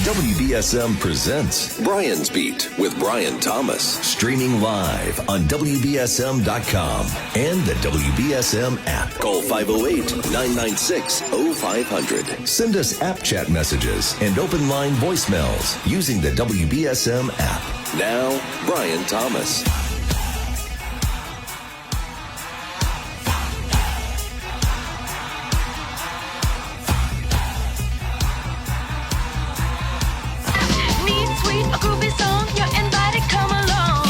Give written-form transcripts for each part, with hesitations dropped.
WBSM presents Brian's Beat with Brian Thomas. streaming live on WBSM.com and the WBSM app. Call 508-996-0500. Send us app chat messages and open line voicemails using the WBSM app. Now, Brian Thomas. Need sweet, a groovy song, you're invited, come along.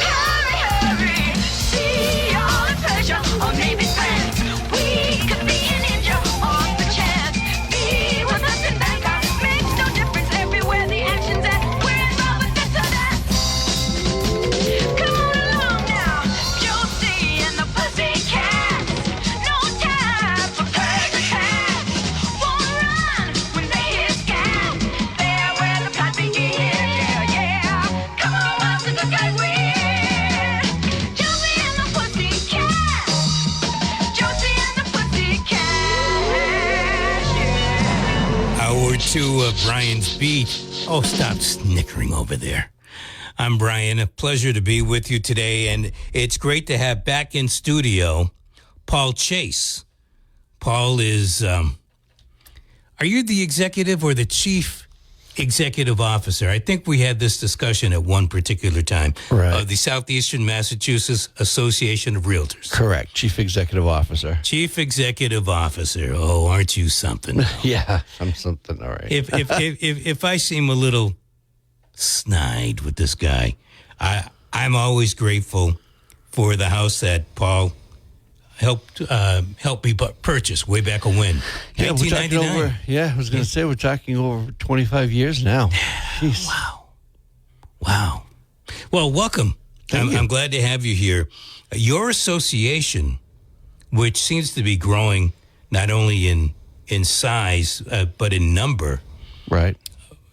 Hurry, hurry, see all the pleasure, or maybe friends. We could be an angel on the chance. Be with us in Bangkok, makes no difference everywhere the action's at. We're involved with this or that. Come on along now, Josie and the Pussycats. No time for crazy cats. Won't run when they hear scat. There where the plot begins, yeah, yeah. Come on, what's the good guy win? Josie and the Pussycats. Josie and the Pussycats, yeah. Hour two of Brian's Beat. Oh, stop snickering over there. I'm Brian. A pleasure to be with you today, and it's great to have back in studio Paul Chase. Paul is, are you the executive or the chief executive officer? I think we had this discussion at one particular time. Right. Of the Southeastern Massachusetts Association of Realtors. Correct. Chief Executive Officer. Chief executive officer. Oh, aren't you something? Yeah, I'm something. All right. If I seem a little snide with this guy, I'm always grateful for the house that Paul helped me purchase way back when. Yeah, we're talking 1999. over. Yeah, I was going to say we're talking over 25 years now. Jeez. Wow. Well, welcome. Thank you. I'm glad to have you here. Your association, which seems to be growing not only in size but in number, Right.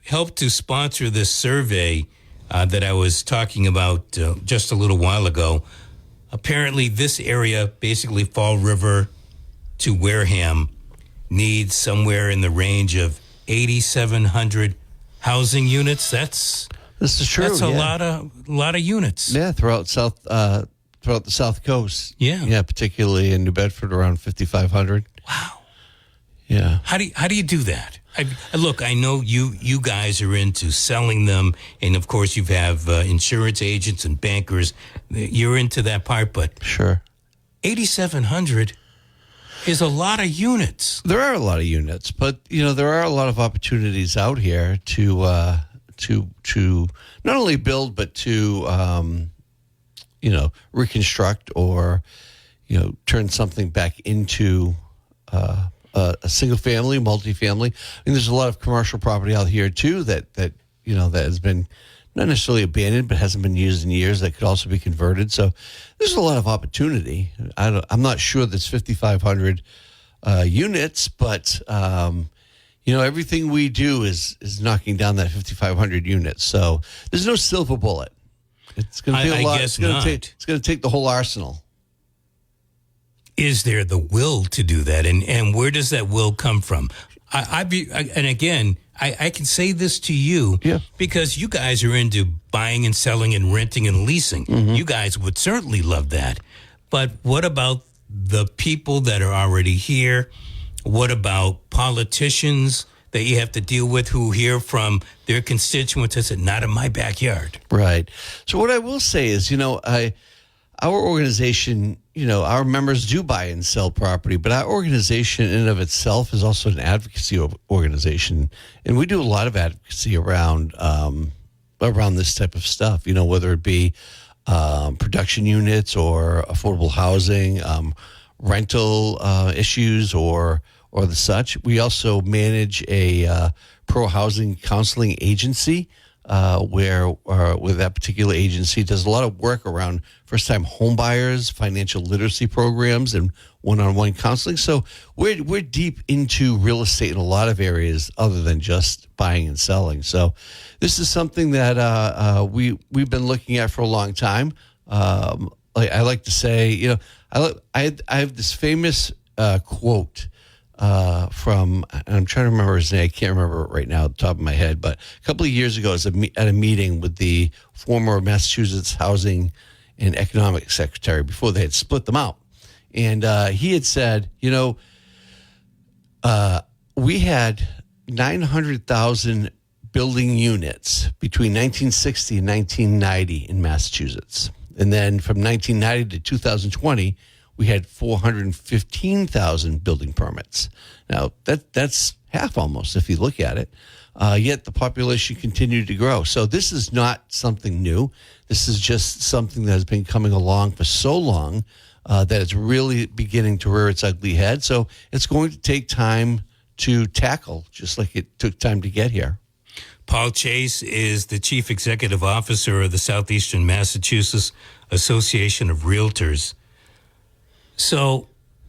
helped to sponsor this survey that I was talking about just a little while ago. Apparently, this area, basically Fall River to Wareham, needs somewhere in the range of 8,700 housing units. This This is true. That's a yeah. lot of units. Yeah, throughout the South Coast. Yeah. Yeah, particularly in New Bedford, around 5,500. Wow. Yeah. How do you do that? Look, I know you guys are into selling them, and of course you have insurance agents and bankers. You're into that part, but Sure. 8,700 is a lot of units. There are a lot of units, but there are a lot of opportunities out here to not only build but to reconstruct or turn something back into a single family, multifamily. I mean, there's a lot of commercial property out here too that has been not necessarily abandoned but hasn't been used in years that could also be converted. So there's a lot of opportunity. I'm not sure there's 5,500 units, but everything we do is knocking down that 5,500 units. So there's no silver bullet. It's going to be a lot. guess It's going to take the whole arsenal. Is there the will to do that, and where does that will come from? I can say this to you because you guys are into buying and selling and renting and leasing. Mm-hmm. You guys would certainly love that. But what about the people that are already here? What about politicians that you have to deal with who hear from their constituents that said, not in my backyard? Right. So what I will say is, our organization, our members do buy and sell property, but our organization in and of itself is also an advocacy organization. And we do a lot of advocacy around this type of stuff, whether it be production units or affordable housing, rental issues or the such. We also manage a pro-housing counseling agency where that particular agency does a lot of work around first-time home buyers, financial literacy programs, and one-on-one counseling. So we're deep into real estate in a lot of areas other than just buying and selling. So this is something that we've been looking at for a long time. I like to say, I have this famous quote from, and I'm trying to remember his name. I can't remember it right now at the top of my head, but a couple of years ago, I was at a meeting with the former Massachusetts Housing and Economic Secretary before they had split them out. And he had said, we had 900,000 building units between 1960 and 1990 in Massachusetts. And then from 1990 to 2020, we had 415,000 building permits. Now, that's half almost if you look at it. Yet the population continued to grow. So this is not something new. This is just something that has been coming along for so long that it's really beginning to rear its ugly head. So it's going to take time to tackle, just like it took time to get here. Paul Chase is the Chief Executive Officer of the Southeastern Massachusetts Association of Realtors. So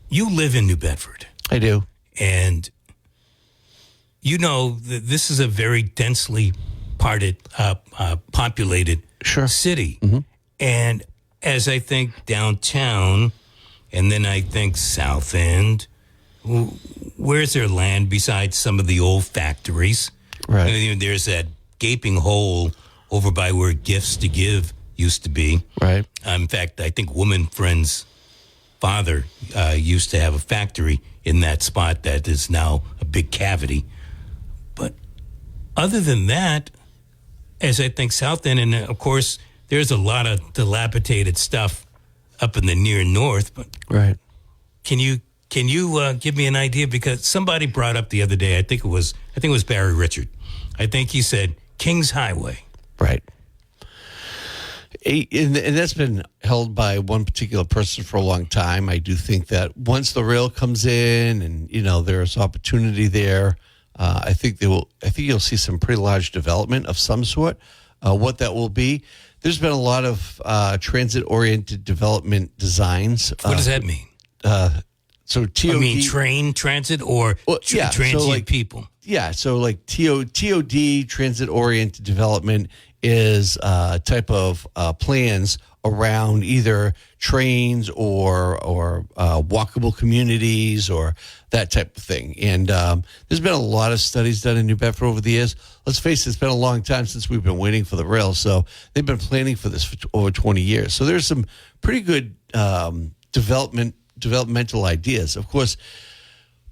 you live in New Bedford. I do. And you know that this is a very densely populated city. Mm-hmm. And as I think downtown, and then I think South End, where's there land besides some of the old factories? Right. I mean, there's that gaping hole over by where Gifts to Give used to be. Right. In fact, I think Woman Friend's father used to have a factory in that spot that is now a big cavity. But other than that, as I think South End, and of course, there's a lot of dilapidated stuff up in the near north. But right. Can you give me an idea? Because somebody brought up the other day, I think it was Barry Richard. I think he said Kings Highway. Right. And that's been held by one particular person for a long time. I do think that once the rail comes in and, there's opportunity there, I think you'll see some pretty large development of some sort. What that will be, there's been a lot of transit-oriented development designs. What does that mean? So TOD, I mean train transit or transient people? Yeah, so like TOD, transit-oriented development, is a type of plans around either trains or walkable communities or that type of thing. And there's been a lot of studies done in New Bedford over the years. Let's face it, it's been a long time since we've been waiting for the rail. So they've been planning for this for over 20 years. So there's some pretty good developmental ideas. Of course,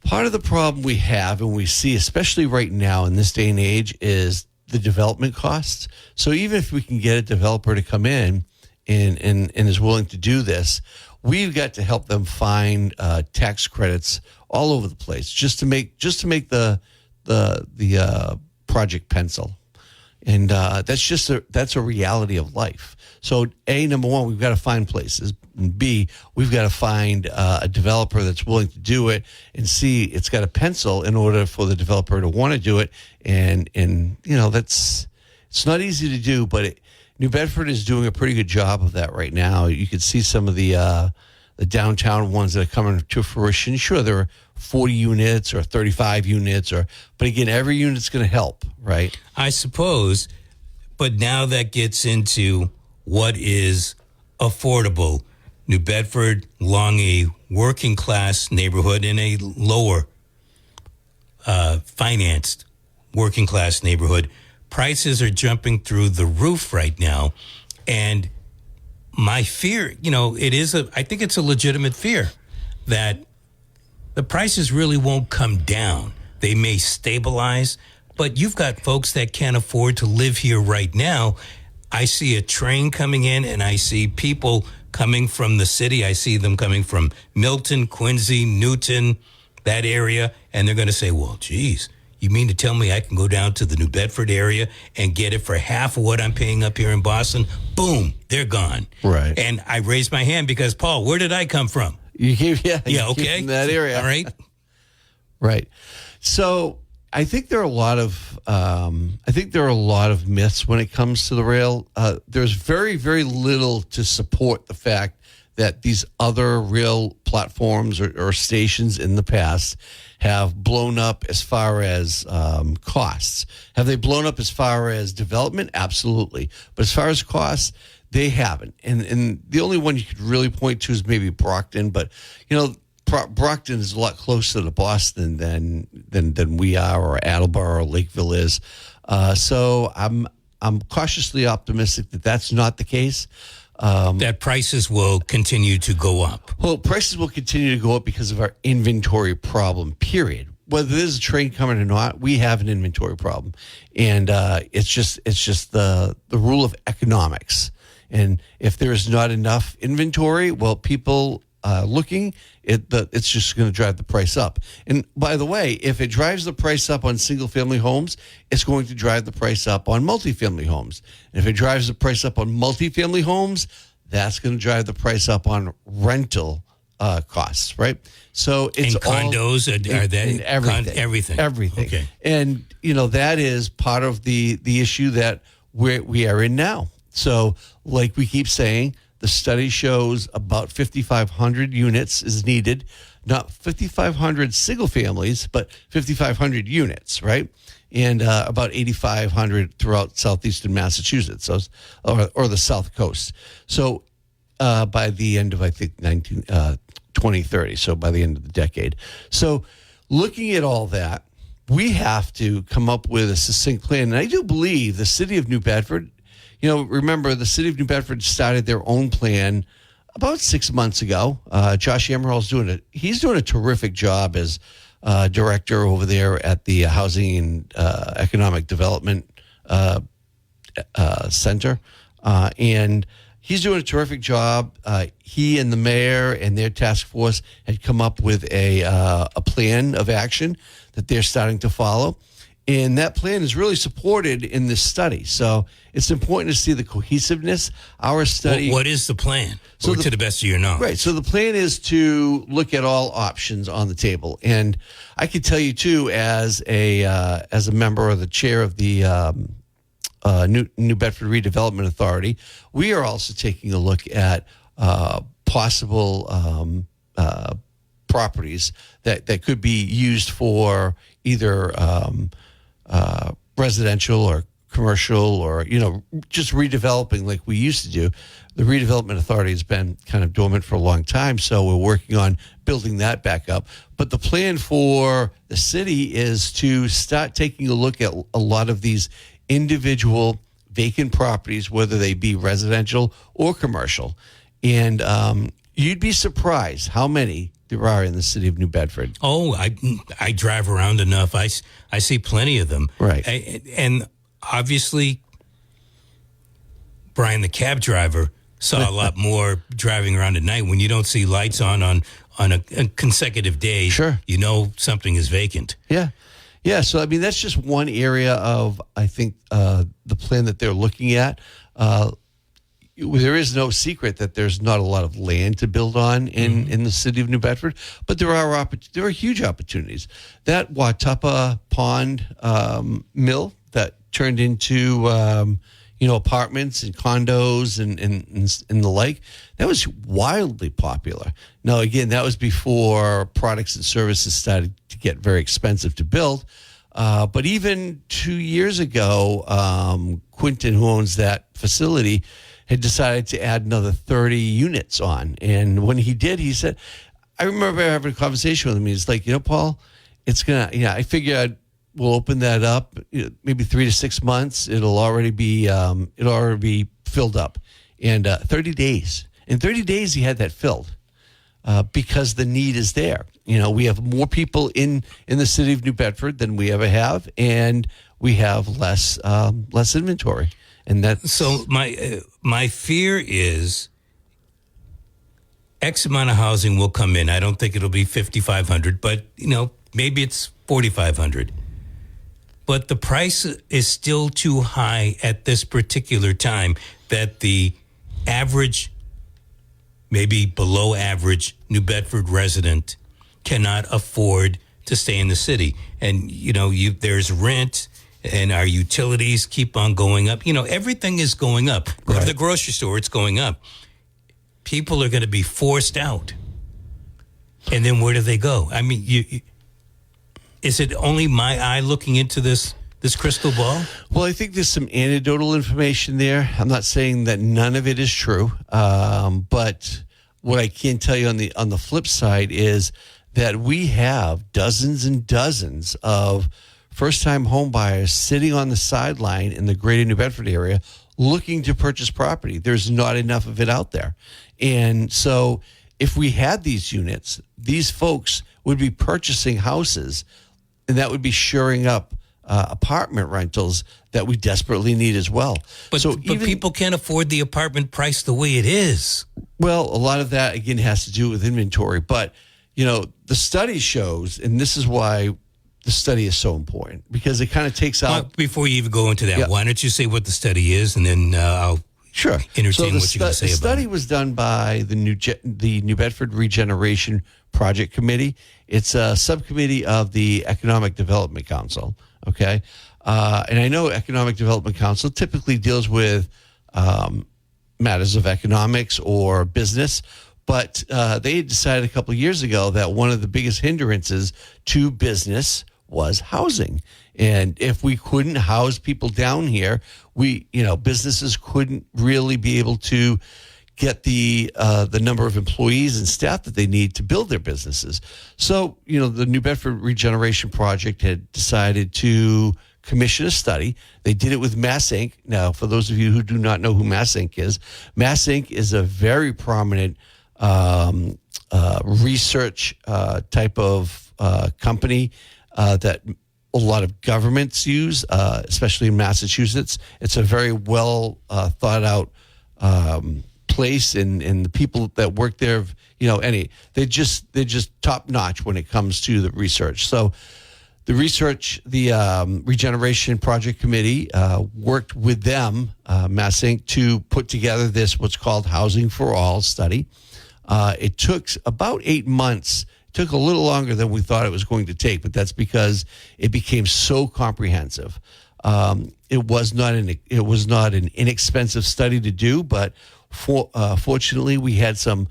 part of the problem we have and we see, especially right now in this day and age, is the development costs. So even if we can get a developer to come in and is willing to do this, we've got to help them find tax credits all over the place just to make the project pencil. And that's a reality of life. So number one, we've got to find places. And B, we've got to find a developer that's willing to do it. And C, it's got a pencil in order for the developer to want to do it. And it's not easy to do, but New Bedford is doing a pretty good job of that right now. You can see some of the downtown ones that are coming to fruition. Sure, there are 40 units or 35 units, but again, every unit's going to help, right? I suppose, but now that gets into what is affordable. New Bedford, along a working class neighborhood in a lower financed working class neighborhood, prices are jumping through the roof right now. And my fear, I think it's a legitimate fear that the prices really won't come down. They may stabilize, but you've got folks that can't afford to live here right now. I see a train coming in and I see people coming from the city. I see them coming from Milton, Quincy, Newton, that area. And they're going to say, well, geez, you mean to tell me I can go down to the New Bedford area and get it for half of what I'm paying up here in Boston? Boom, they're gone. Right. And I raised my hand because, Paul, where did I come from? You came okay. From that area. All right. Right. So I think there are a lot of myths when it comes to the rail. There's very, very little to support the fact that these other rail platforms or stations in the past have blown up as far as costs. Have they blown up as far as development? Absolutely. But as far as costs, they haven't. And the only one you could really point to is maybe Brockton. But, Brockton is a lot closer to Boston than we are, or Attleboro or Lakeville is. So I'm cautiously optimistic that that's not the case. That prices will continue to go up. Well, prices will continue to go up because of our inventory problem, period. Whether there's a train coming or not, we have an inventory problem. And it's just the rule of economics. And if there is not enough inventory, well, people looking, it's just going to drive the price up. And by the way, if it drives the price up on single-family homes, it's going to drive the price up on multifamily homes. And if it drives the price up on multifamily homes, that's going to drive the price up on rental costs, right? So it's in condos, in everything. Everything. Okay. And, that is part of the issue that we are in now. So like we keep saying, the study shows about 5,500 units is needed, not 5,500 single families, but 5,500 units, right? And about 8,500 throughout southeastern Massachusetts, or the South Coast. So by the end of, I think, 2030, so by the end of the decade. So looking at all that, we have to come up with a succinct plan. And I do believe the city of New Bedford, remember the city of New Bedford started their own plan about 6 months ago. Josh Amaril's doing a terrific job as director over there at the Housing and Economic Development Center. And he's doing a terrific job. He and the mayor and their task force had come up with a plan of action that they're starting to follow. And that plan is really supported in this study. So it's important to see the cohesiveness. Our study. What is the plan? To the best of your knowledge. Right. So the plan is to look at all options on the table. And I can tell you, too, as a member or the chair of the New Bedford Redevelopment Authority, we are also taking a look at possible properties that could be used for either residential or commercial, or just redeveloping like we used to do. The Redevelopment Authority has been kind of dormant for a long time, so we're working on building that back up. But the plan for the city is to start taking a look at a lot of these individual vacant properties, whether they be residential or commercial. And you'd be surprised how many there are in the city of New Bedford. Oh, I drive around enough. I see plenty of them. Right. And obviously, Brian, the cab driver, saw a lot more driving around at night when you don't see lights on a consecutive day. Sure. Something is vacant. Yeah. Yeah. So, that's just one area of, I think, the plan that they're looking at. There is no secret that there's not a lot of land to build on in the city of New Bedford, but there are huge opportunities. That Watuppa Pond mill that turned into apartments and condos and the like, that was wildly popular. Now, again, that was before products and services started to get very expensive to build. But even 2 years ago, Quinton, who owns that facility, had decided to add another 30 units on. And when he did, he said, I remember having a conversation with him. He's like, Paul, it's going to, I figure we'll open that up, maybe 3 to 6 months. It'll already be filled up. And 30 days. In 30 days, he had that filled because the need is there. We have more people in the city of New Bedford than we ever have, and we have less inventory. And that's so my fear is X amount of housing will come in. I don't think it'll be 5,500, but maybe it's 4,500. But the price is still too high at this particular time that the average, maybe below average New Bedford resident cannot afford to stay in the city. And there's rent. And our utilities keep on going up. Everything is going up. Go to the grocery store, it's going up. People are going to be forced out. And then where do they go? Is it only my eye looking into this crystal ball? Well, I think there's some anecdotal information there. I'm not saying that none of it is true, but what I can tell you on the flip side is that we have dozens and dozens of first-time home buyers sitting on the sideline in the greater New Bedford area looking to purchase property. There's not enough of it out there. And so if we had these units, these folks would be purchasing houses, and that would be shoring up apartment rentals that we desperately need as well. But people can't afford the apartment price the way it is. Well, a lot of that, again, has to do with inventory. But, the study shows, and this is why the study is so important, because it kind of takes out... Before you even go into that, why don't you say what the study is, and then I'll entertain what you're going to say about it. The study was done by the New Bedford Regeneration Project Committee. It's a subcommittee of the Economic Development Council, okay? And I know Economic Development Council typically deals with matters of economics or business, but they had decided a couple of years ago that one of the biggest hindrances to business was housing. And if we couldn't house people down here, businesses couldn't really be able to get the number of employees and staff that they need to build their businesses. So, the New Bedford Regeneration Project had decided to commission a study. They did it with Mass Inc. Now, for those of you who do not know who Mass Inc. is a very prominent research type of company that a lot of governments use, especially in Massachusetts. It's a very well thought out place, and the people that work there, they're just top notch when it comes to the research. So the Regeneration Project Committee worked with them, Mass Inc., to put together this what's called Housing for All study. It took about 8 months. It took a little longer than we thought it was going to take, but that's because it became so comprehensive. It was not an inexpensive study to do, but fortunately, we had some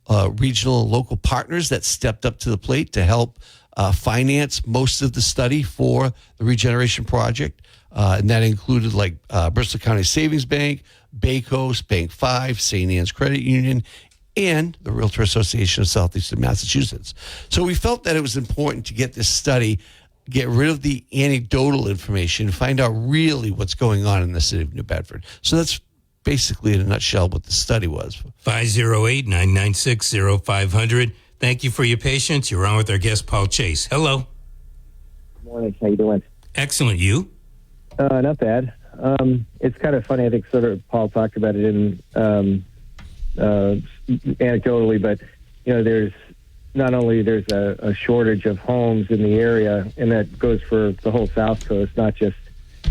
regional and local partners that stepped up to the plate to help finance most of the study for the Regeneration Project. And that included Bristol County Savings Bank, Bay Coast, Bank 5, St. Anne's Credit Union, and the Realtor Association of Southeastern Massachusetts. So we felt that it was important to get this study, get rid of the anecdotal information, find out really what's going on in the city of New Bedford. So that's basically, in a nutshell, what the study was. 508-996-0500. Thank you for your patience. You're on with our guest, Paul Chase. Hello. Good morning. How you doing? Excellent. You? Not bad. It's kind of funny. I think sort of Paul talked about it in anecdotally, but there's not only there's a shortage of homes in the area, and that goes for the whole SouthCoast, not just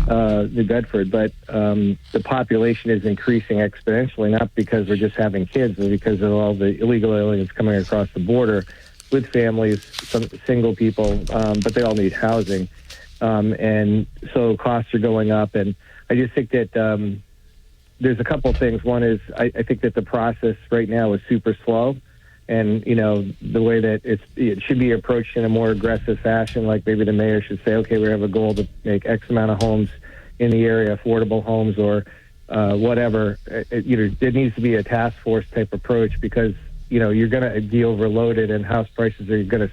New Bedford, but the population is increasing exponentially, not because we're just having kids, but because of all the illegal aliens coming across the border with families, some single people, but they all need housing. And so costs are going up, and I just think that there's a couple of things. One is I think that the process right now is super slow, and the way that it should be approached in a more aggressive fashion. Like maybe the mayor should say, okay, we have a goal to make X amount of homes in the area, affordable homes, or whatever. There needs to be a task force type approach, because you're going to be overloaded and house prices are going to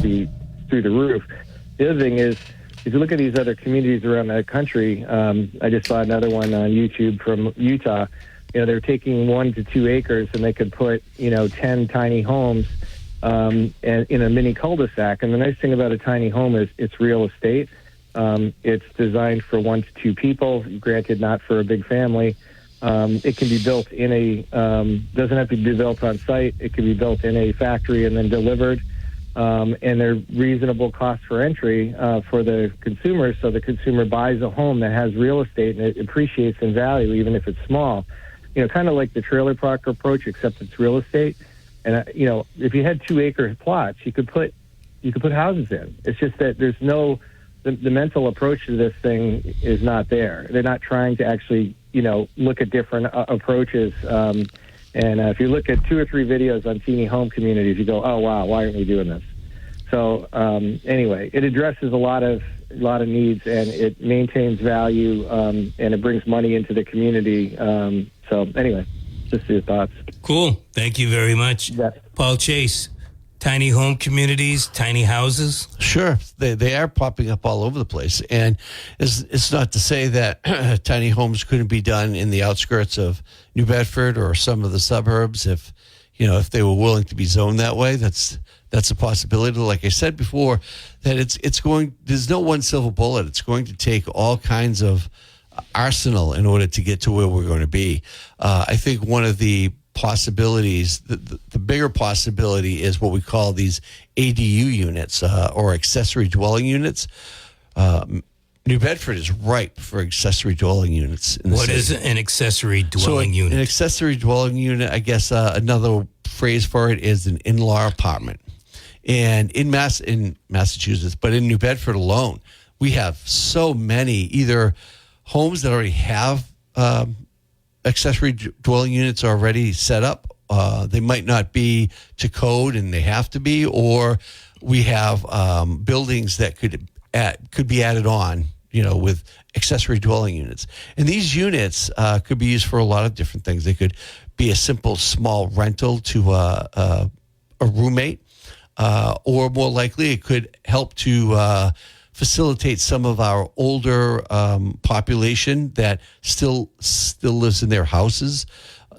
be through the roof. The other thing is, if you look at these other communities around the country, I just saw another one on YouTube from Utah. They're taking 1 to 2 acres, and they could put 10 tiny homes and in a mini cul-de-sac. And the nice thing about a tiny home is it's real estate. It's designed for 1 to 2 people, granted not for a big family. It can be built in doesn't have to be built on site. It can be built in a factory and then delivered. And they're reasonable cost for entry for the consumer. So the consumer buys a home that has real estate, and it appreciates in value, even if it's small. Kind of like the trailer park approach, except it's real estate. And if you had 2 acre plots, you could put houses in. It's just that there's no the mental approach to this thing is not there. They're not trying to actually look at different approaches. And if you look at 2 or 3 videos on teeny home communities, you go, oh wow, why aren't we doing this? So anyway, it addresses a lot of needs, and it maintains value, and it brings money into the community. So anyway. just your thoughts. Cool. Thank you very much. Yeah. Paul Chase, tiny home communities, tiny houses. Sure, they are popping up all over the place, and it's not to say that tiny homes couldn't be done in the outskirts of New Bedford or some of the suburbs if they were willing to be zoned that way. That's a possibility. Like I said before, that it's going. There's no one silver bullet. It's going to take all kinds of arsenal in order to get to where we're going to be. I think one of the possibilities, the bigger possibility, is what we call these ADU units or accessory dwelling units. New Bedford is ripe for accessory dwelling units. What is an accessory dwelling unit? An accessory dwelling unit, I guess another phrase for it is an in-law apartment. And in Massachusetts, but in New Bedford alone, we have so many either homes that already have accessory dwelling units already set up. They might not be to code and they have to be, or we have buildings that could be added on, with accessory dwelling units. And these units could be used for a lot of different things. They could be a simple small rental to a roommate, or more likely it could help to facilitate some of our older population that still lives in their houses.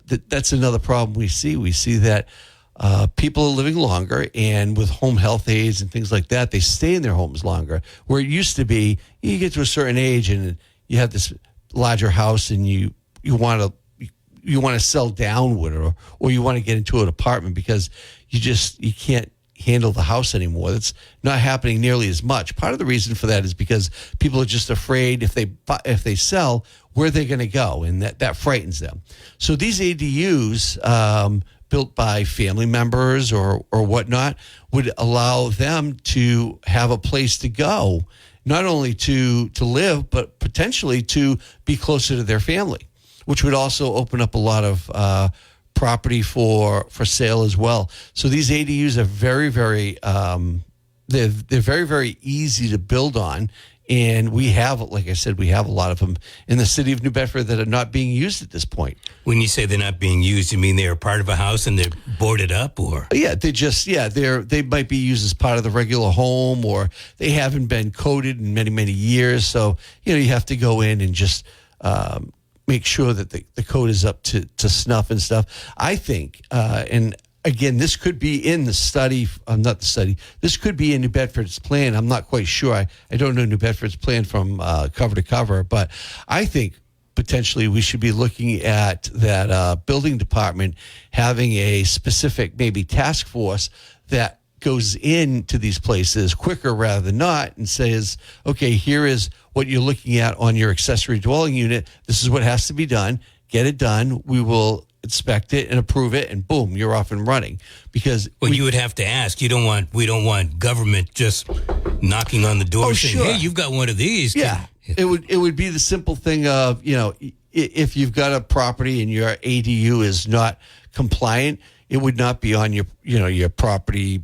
That's another problem we see. We see that people are living longer, and with home health aides and things like that, they stay in their homes longer. Where it used to be, you get to a certain age and you have this larger house, and you want to sell downward, or you want to get into an apartment because you can't handle the house anymore. That's not happening nearly as much. Part of the reason for that is because people are just afraid if they sell, where they're going to go, and that frightens them. So these ADUs built by family members or whatnot would allow them to have a place to go, not only to live, but potentially to be closer to their family, which would also open up a lot of property for sale as well. So these ADUs are very, very they're very, very easy to build on, and we have, like I said, a lot of them in the city of New Bedford that are not being used at this point. When you say they're not being used, you mean they're part of a house and they're boarded up, or? Yeah, they might be used as part of the regular home, or they haven't been coded in many, many years. So you have to go in and just make sure that the code is up to snuff and stuff. I think, and again, this could be in the study, not the study, this could be in New Bedford's plan. I'm not quite sure. I don't know New Bedford's plan from cover to cover, but I think potentially we should be looking at that building department having a specific maybe task force that goes into these places quicker rather than not and says, okay, here is what you're looking at on your accessory dwelling unit. This is what has to be done. Get it done. We will inspect it and approve it, and boom, you're off and running. Because you would have to ask. We don't want government just knocking on the door saying, sure. "Hey, you've got one of these." Yeah, it would be the simple thing of if you've got a property and your ADU is not compliant, it would not be on your property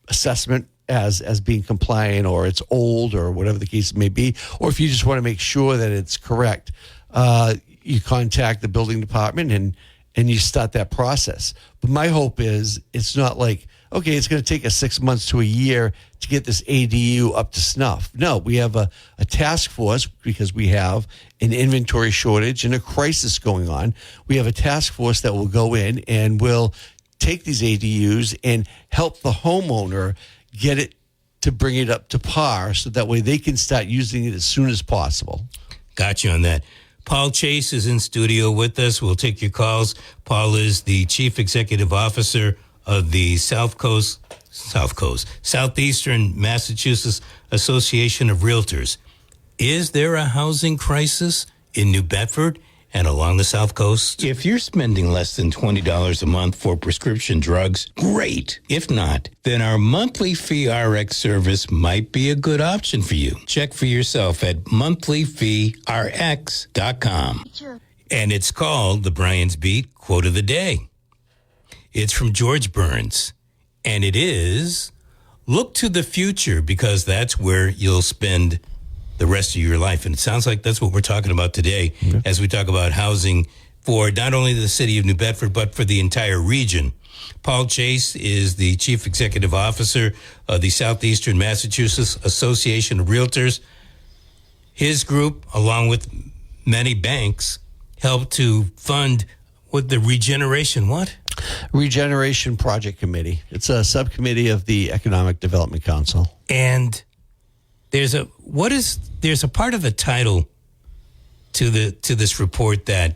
assessment as being compliant, or it's old, or whatever the case may be. Or if you just want to make sure that it's correct, you contact the building department and you start that process. But my hope is it's not like, okay, it's going to take us 6 months to a year to get this ADU up to snuff. No, we have a task force because we have an inventory shortage and a crisis going on. We have a task force that will go in and will take these ADUs and help the homeowner get it to bring it up to par, so that way they can start using it as soon as possible. Got you on that. Paul Chase is in studio with us. We'll take your calls. Paul is the Chief Executive Officer of the Southeastern Massachusetts Association of Realtors. Is there a housing crisis in New Bedford and along the South Coast? If you're spending less than $20 a month for prescription drugs, great. If not, then our monthly fee RX service might be a good option for you. Check for yourself at monthlyfeerx.com. And it's called the Brian's Beat Quote of the Day. It's from George Burns, and it is, look to the future, because that's where you'll spend the rest of your life. And it sounds like that's what we're talking about today as we talk about housing for not only the city of New Bedford, but for the entire region. Paul Chase is the Chief Executive Officer of the Southeastern Massachusetts Association of Realtors. His group, along with many banks, helped to fund the Regeneration Project Committee. It's a subcommittee of the Economic Development Council. And there's a part of the title to this report that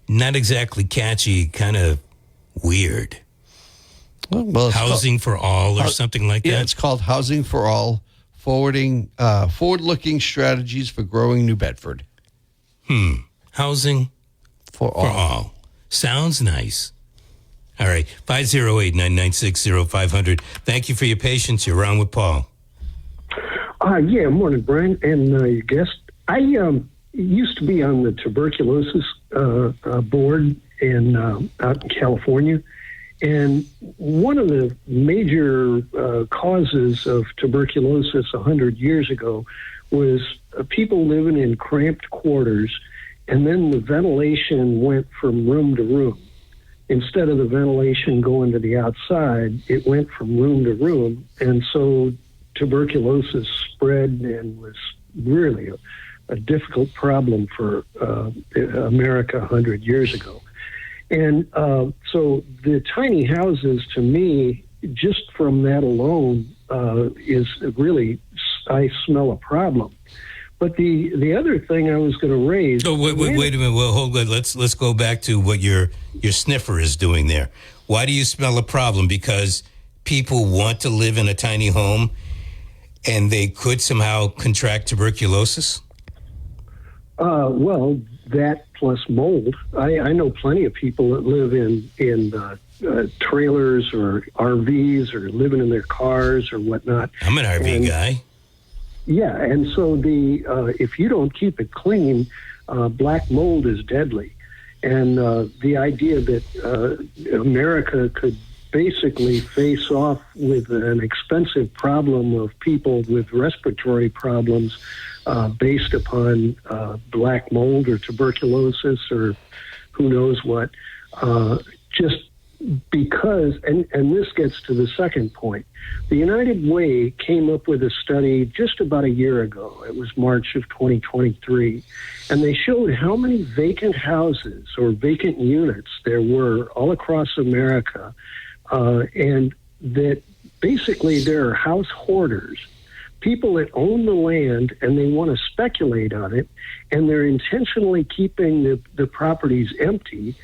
not exactly catchy, kind of weird. Well, Housing for All or something like that. Yeah, it's called Housing for All, forward-looking strategies for growing New Bedford. Housing for all. Sounds nice. All right, 508-996-0500. Thank you for your patience. You're on with Paul. Yeah, morning, Brian, and your guest. I used to be on the tuberculosis board out in California, and one of the major causes of tuberculosis 100 years ago was people living in cramped quarters, and then the ventilation went from room to room. Instead of the ventilation going to the outside, it went from room to room, and so tuberculosis spread and was really a difficult problem for America 100 years ago. And so the tiny houses, to me, just from that alone, is really, I smell a problem. But the other thing I was going to raise... Oh, wait a minute. Well, hold on. Let's go back to what your sniffer is doing there. Why do you smell a problem? Because people want to live in a tiny home and they could somehow contract tuberculosis? Well, that plus mold. I know plenty of people that live in trailers or RVs or living in their cars or whatnot. I'm an RV guy. Yeah, and so if you don't keep it clean, black mold is deadly. And the idea that America could basically face off with an expensive problem of people with respiratory problems based upon black mold or tuberculosis or who knows what, just because, and this gets to the second point, the United Way came up with a study just about a year ago. It was March of 2023, and they showed how many vacant houses or vacant units there were all across America, and that basically there are house hoarders, people that own the land and they want to speculate on it, and they're intentionally keeping the properties empty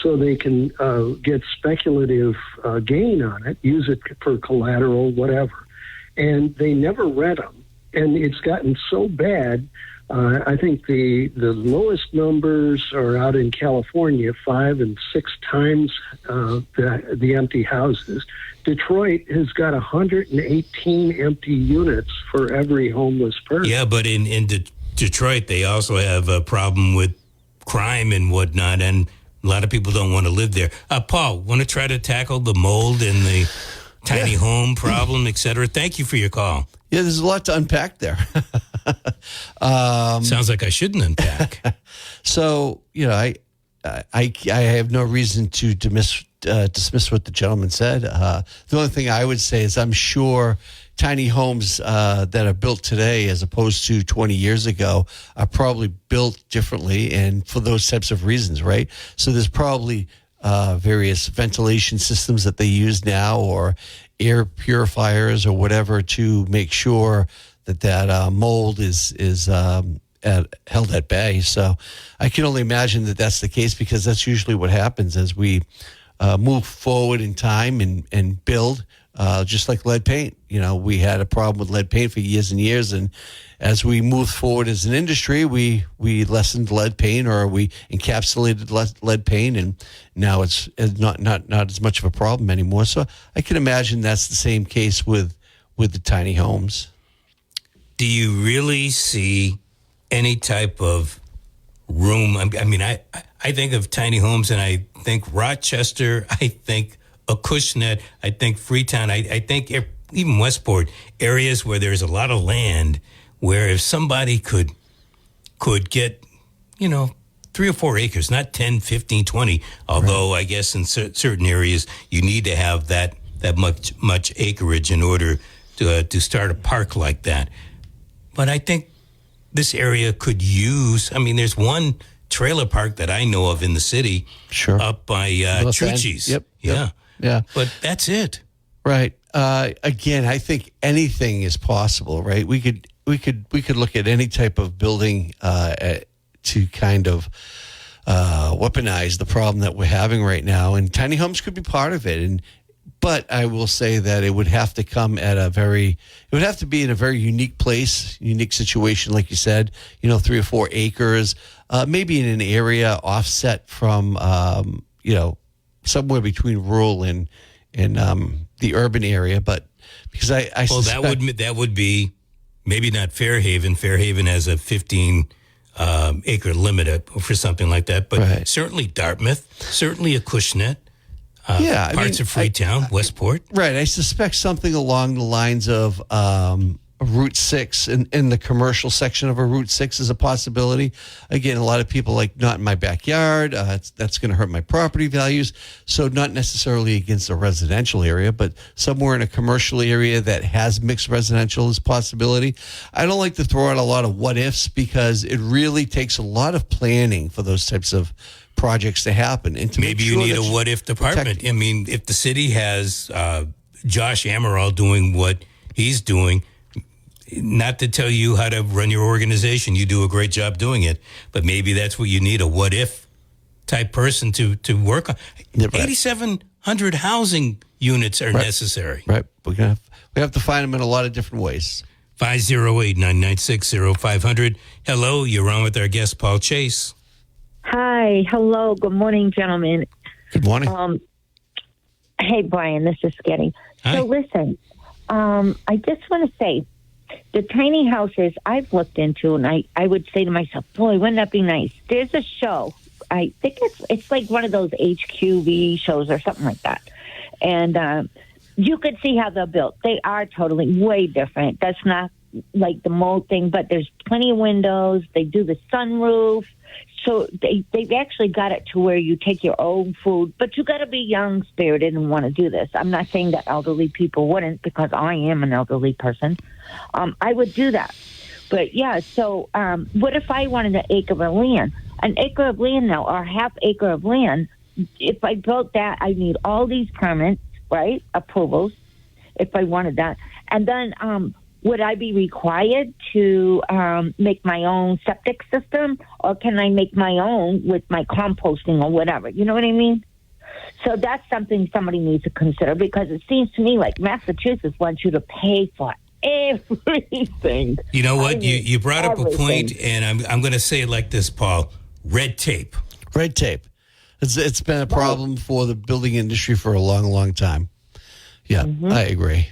so they can get speculative gain on it, use it for collateral, whatever. And they never rent them. And it's gotten so bad, I think the lowest numbers are out in California, 5 and 6 times the empty houses. Detroit has got 118 empty units for every homeless person. Yeah, but in Detroit, they also have a problem with crime and whatnot, and a lot of people don't want to live there. Paul, want to try to tackle the mold and the tiny home problem, et cetera? Thank you for your call. Yeah, there's a lot to unpack there. Sounds like I shouldn't unpack. So, I have no reason to dismiss what the gentleman said. The only thing I would say is I'm sure tiny homes that are built today as opposed to 20 years ago are probably built differently and for those types of reasons, right? So there's probably various ventilation systems that they use now or air purifiers or whatever to make sure that mold is held at bay. So I can only imagine that that's the case because that's usually what happens as we move forward in time and build. Just like lead paint, we had a problem with lead paint for years and years, and as we moved forward as an industry, we lessened lead paint or we encapsulated lead paint, and now it's not as much of a problem anymore. So I can imagine that's the same case with the tiny homes. Do you really see any type of room? I mean, I think of tiny homes, and I think Rochester, I think Acushnet, I think Freetown, I think even Westport, areas where there's a lot of land, where if somebody could get, 3 or 4 acres, not 10, 15, 20. Although I guess in certain areas you need to have that much acreage in order to start a park like that. But I think this area could use. I mean, there's one trailer park that I know of in the city, up by Chuchi's. Yeah. But that's it. Right. Again, I think anything is possible, right? We could look at any type of building to kind of weaponize the problem that we're having right now, and tiny homes could be part of it. But I will say that it would have to come at it would have to be in a very unique place, unique situation, like you said. 3 or 4 acres, maybe in an area offset from somewhere between rural and the urban area. But because I suspect, that would be maybe not Fairhaven. Fairhaven has a 15 acre limit for something like that, but certainly Dartmouth, certainly Acushnet. Parts of Freetown, Westport. Right. I suspect something along the lines of Route 6 in the commercial section of a Route 6 is a possibility. Again, a lot of people like, not in my backyard. That's going to hurt my property values. So not necessarily against a residential area, but somewhere in a commercial area that has mixed residential is a possibility. I don't like to throw out a lot of what ifs because it really takes a lot of planning for those types of projects to happen. And to maybe you need a what if department. I mean, if the city has Josh Amaral doing what he's doing, not to tell you how to run your organization, you do a great job doing it, but maybe that's what you need, a what if type person to work on. 8,700 housing units are necessary. Right. We have to find them in a lot of different ways. 508-996-0500. Hello, you're on with our guest, Paul Chase. Hi. Hello. Good morning, gentlemen. Good morning. Hey, Brian, this is Sketty. So listen, I just want to say, the tiny houses I've looked into, and I would say to myself, boy, wouldn't that be nice? There's a show. I think it's like one of those HQV shows or something like that. And you could see how they're built. They are totally way different. That's not like the mold thing, but there's plenty of windows. They do the sunroof. So they've actually got it to where you take your own food, but you got to be young-spirited and want to do this. I'm not saying that elderly people wouldn't, because I am an elderly person. I would do that. But, yeah, so what if I wanted an acre of land? An acre of land now, or half acre of land, if I built that, I need all these permits, right, approvals, if I wanted that. And then would I be required to make my own septic system, or can I make my own with my composting or whatever? You know what I mean? So that's something somebody needs to consider, because it seems to me like Massachusetts wants you to pay for everything. You know what? You brought up a point, and I'm going to say it like this, Paul. Red tape. Red tape. It's been a problem for the building industry for a long, long time. Yeah, I agree.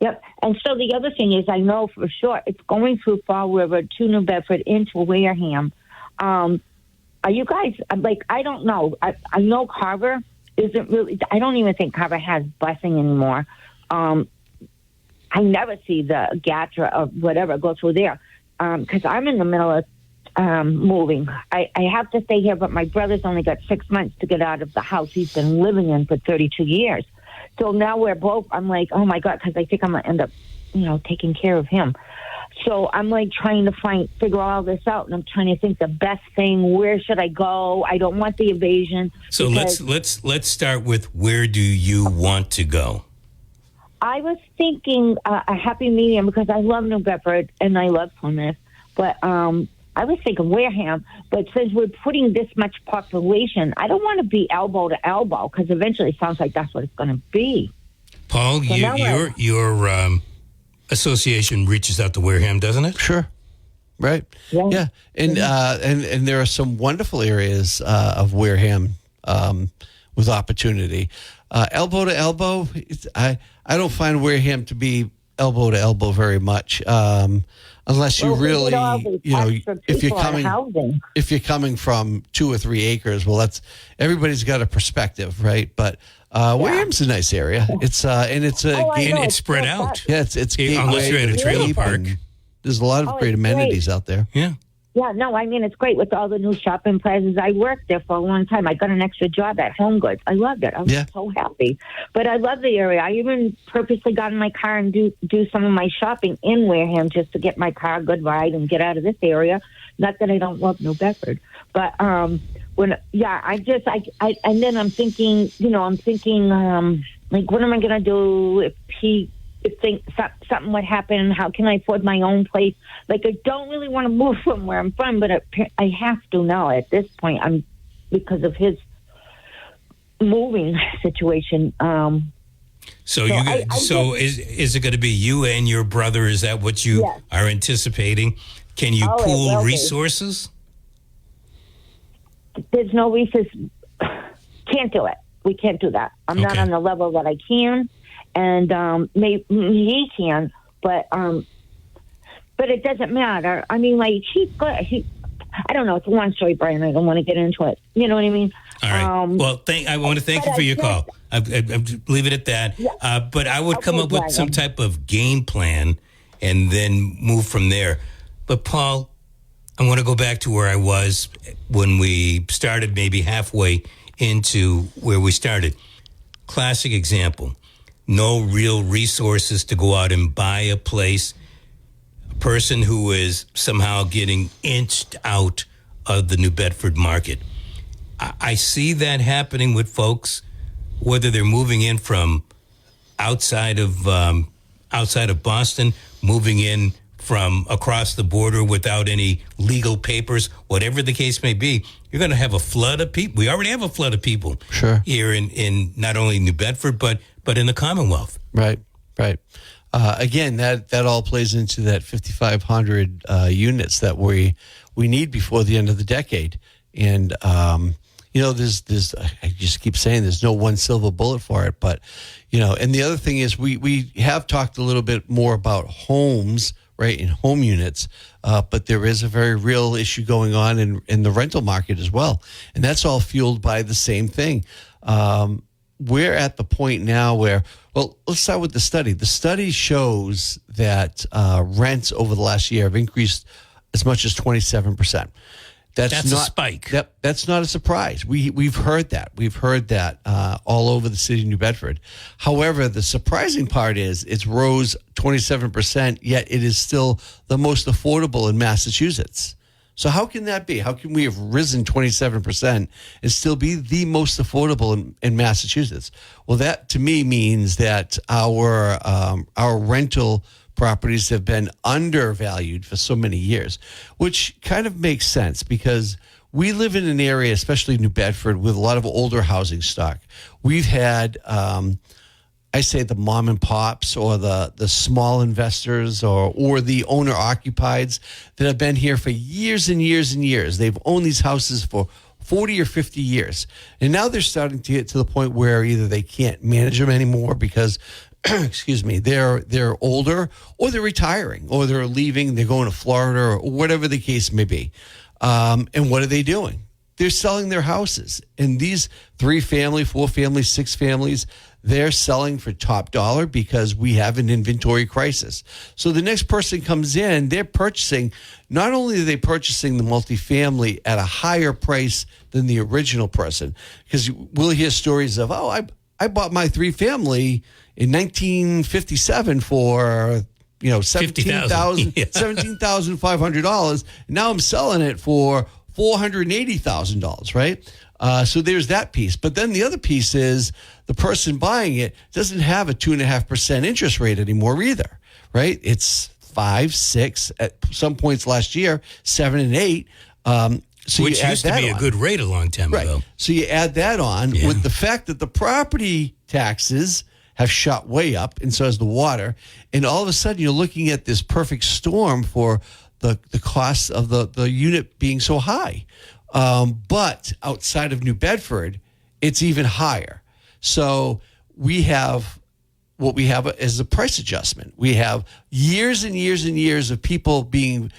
Yep. And so the other thing is, I know for sure it's going through Fall River to New Bedford into Wareham. Are you guys, like, I don't know. I know Carver isn't really, I don't even think Carver has busing anymore. I never see the GATRA or whatever go through there, because I'm in the middle of moving. I have to stay here, but my brother's only got 6 months to get out of the house he's been living in for 32 years. So now we're both, I'm like, oh my God, because I think I'm going to end up, taking care of him. So I'm like trying to figure all this out, and I'm trying to think the best thing. Where should I go? I don't want the evasion. So let's start with, where do you want to go? I was thinking a happy medium, because I love New Bedford and I love Plymouth, but I was thinking Wareham, but since we're putting this much population, I don't want to be elbow to elbow, because eventually it sounds like that's what it's going to be. Paul, So your association reaches out to Wareham, doesn't it? Sure. Right. Yeah. And there are some wonderful areas of Wareham with opportunity. Elbow to elbow, I don't find Wareham to be elbow to elbow very much. Unless you really, if you're coming from 2 or 3 acres, well, everybody's got a perspective, right? But Wareham's a nice area. It's it's spread out. Yeah, it's unless you're at a trailer park. There's a lot of great amenities out there. Yeah. Yeah, no, I mean, it's great with all the new shopping plazas. I worked there for a long time. I got an extra job at Home Goods. I loved it. I was so happy. But I love the area. I even purposely got in my car and do some of my shopping in Wareham just to get my car a good ride and get out of this area. Not that I don't love New Bedford. But, and then I'm thinking, like, what am I going to do if something would happen? How can I afford my own place? Like, I don't really want to move from where I'm from, but I have to now at this point. Because of his moving situation. Is it going to be you and your brother? Is that what you are anticipating? Can you pool resources? There's no resources. Can't do it. We can't do that. I'm not on the level that I can. And maybe he can, but it doesn't matter. I mean, like, he's good. I don't know. It's a long story, Brian. I don't want to get into it. You know what I mean? All right. Well, I want to thank you for your call. I leave it at that. Yeah. But I would come up with some type of game plan and then move from there. But, Paul, I want to go back to where I was when we started, maybe halfway into where we started. Classic example. No real resources to go out and buy a place. A person who is somehow getting inched out of the New Bedford market. I see that happening with folks, whether they're moving in from outside of Boston, moving in from across the border without any legal papers, whatever the case may be. You're going to have a flood of people. We already have a flood of people here in not only New Bedford, but in the Commonwealth. Right. Again, that all plays into that 5,500 units that we need before the end of the decade. And, there's I just keep saying there's no one silver bullet for it. But, and the other thing is we have talked a little bit more about homes, right, in home units, but there is a very real issue going on in the rental market as well. And that's all fueled by the same thing. We're at the point now where, well, let's start with the study. The study shows that rents over the last year have increased as much as 27%. That's not a spike. That's not a surprise. We've heard that. We've heard that all over the city of New Bedford. However, the surprising part is it's rose 27%, yet it is still the most affordable in Massachusetts. So how can that be? How can we have risen 27% and still be the most affordable in Massachusetts? Well, that to me means that our rental properties have been undervalued for so many years, which kind of makes sense because we live in an area, especially New Bedford, with a lot of older housing stock. We've had, I say, the mom and pops or the small investors or the owner occupieds that have been here for years and years and years. They've owned these houses for 40 or 50 years. And now they're starting to get to the point where either they can't manage them anymore because excuse me, they're older or they're retiring or they're leaving, they're going to Florida or whatever the case may be. And what are they doing? They're selling their houses. And these 3-family, 4-family, 6 families, they're selling for top dollar because we have an inventory crisis. So the next person comes in, they're purchasing, not only are they purchasing the multifamily at a higher price than the original person, because we'll hear stories of, I bought my 3-family in 1957 for $17,500. Now I'm selling it for $480,000, right? So there's that piece. But then the other piece is the person buying it doesn't have a 2.5% interest rate anymore either, right? It's 5, 6 at some points last year, 7 and 8. So which used to be a good rate a long time ago. So you add that on with the fact that the property taxes have shot way up, and so has the water. And all of a sudden, you're looking at this perfect storm for the cost of the unit being so high. But outside of New Bedford, it's even higher. So we have what we have is a price adjustment. We have years and years and years of people being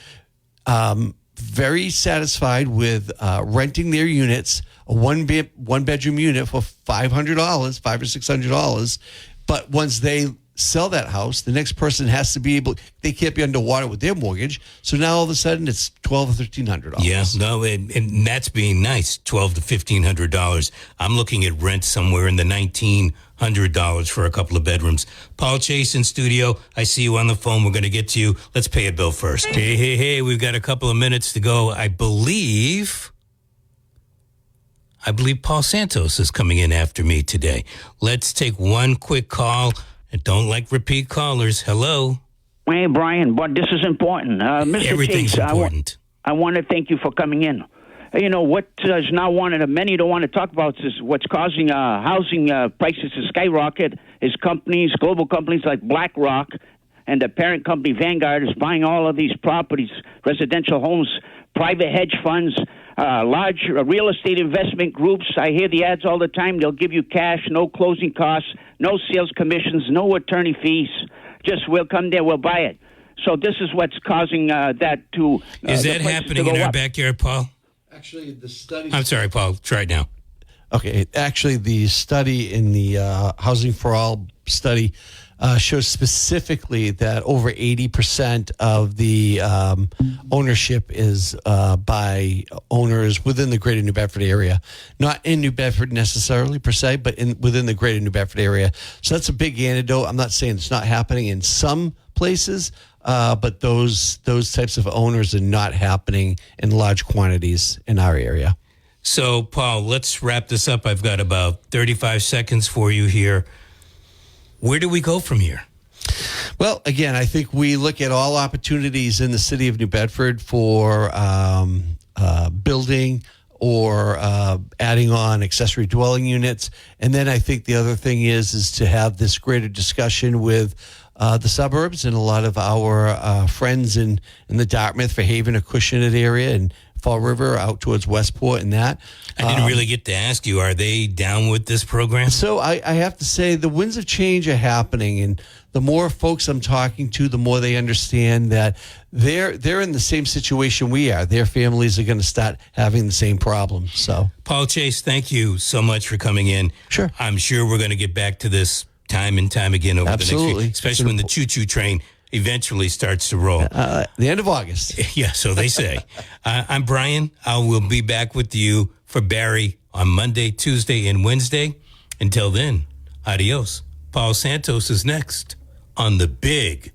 very satisfied with renting their units, a one bedroom unit for $500, $500 or $600. But once they sell that house, the next person has to be able. They can't be underwater with their mortgage. So now all of a sudden it's $1,200 or $1,300. Yeah, no, and that's being nice, $1,200 to $1,500. I'm looking at rent somewhere in the $1,900 for a couple of bedrooms. Paul Chase in studio. I see you on the phone. We're going to get to you. Let's pay a bill first. Hey, we've got a couple of minutes to go. I believe Paul Santos is coming in after me today. Let's take one quick call. And don't like repeat callers. Hello. Hey, Brian, but this is important. Mr. Everything's Chase, important. I want to thank you for coming in. You know, what is now many don't want to talk about is what's causing housing prices to skyrocket is global companies like BlackRock and the parent company Vanguard is buying all of these properties, residential homes, private hedge funds, large real estate investment groups. I hear the ads all the time. They'll give you cash, no closing costs, no sales commissions, no attorney fees. Just we'll come there, we'll buy it. So this is what's causing that to. Is that happening in our backyard, Paul? Actually, the study. I'm sorry, Paul. Try it now. Okay. Actually, the study in the Housing for All study shows specifically that over 80% of the ownership is by owners within the greater New Bedford area. Not in New Bedford necessarily per se, but within the greater New Bedford area. So that's a big antidote. I'm not saying it's not happening in some places, but those types of owners are not happening in large quantities in our area. So, Paul, let's wrap this up. I've got about 35 seconds for you here. Where do we go from here? Well, again, I think we look at all opportunities in the city of New Bedford for building or adding on accessory dwelling units. And then I think the other thing is to have this greater discussion with the suburbs and a lot of our friends in the Dartmouth, Fairhaven, or Acushnet area and Fall River out towards Westport and that. I didn't really get to ask you, are they down with this program? So I have to say the winds of change are happening, and the more folks I'm talking to, the more they understand that they're in the same situation we are. Their families are going to start having the same problem. So, Paul Chase, thank you so much for coming in. Sure. I'm sure we're going to get back to this time and time again over the next few, especially when the choo-choo train eventually starts to roll. The end of August. Yeah, so they say. I'm Brian. I will be back with you for Barry on Monday, Tuesday, and Wednesday. Until then, adios. Paul Santos is next on the Big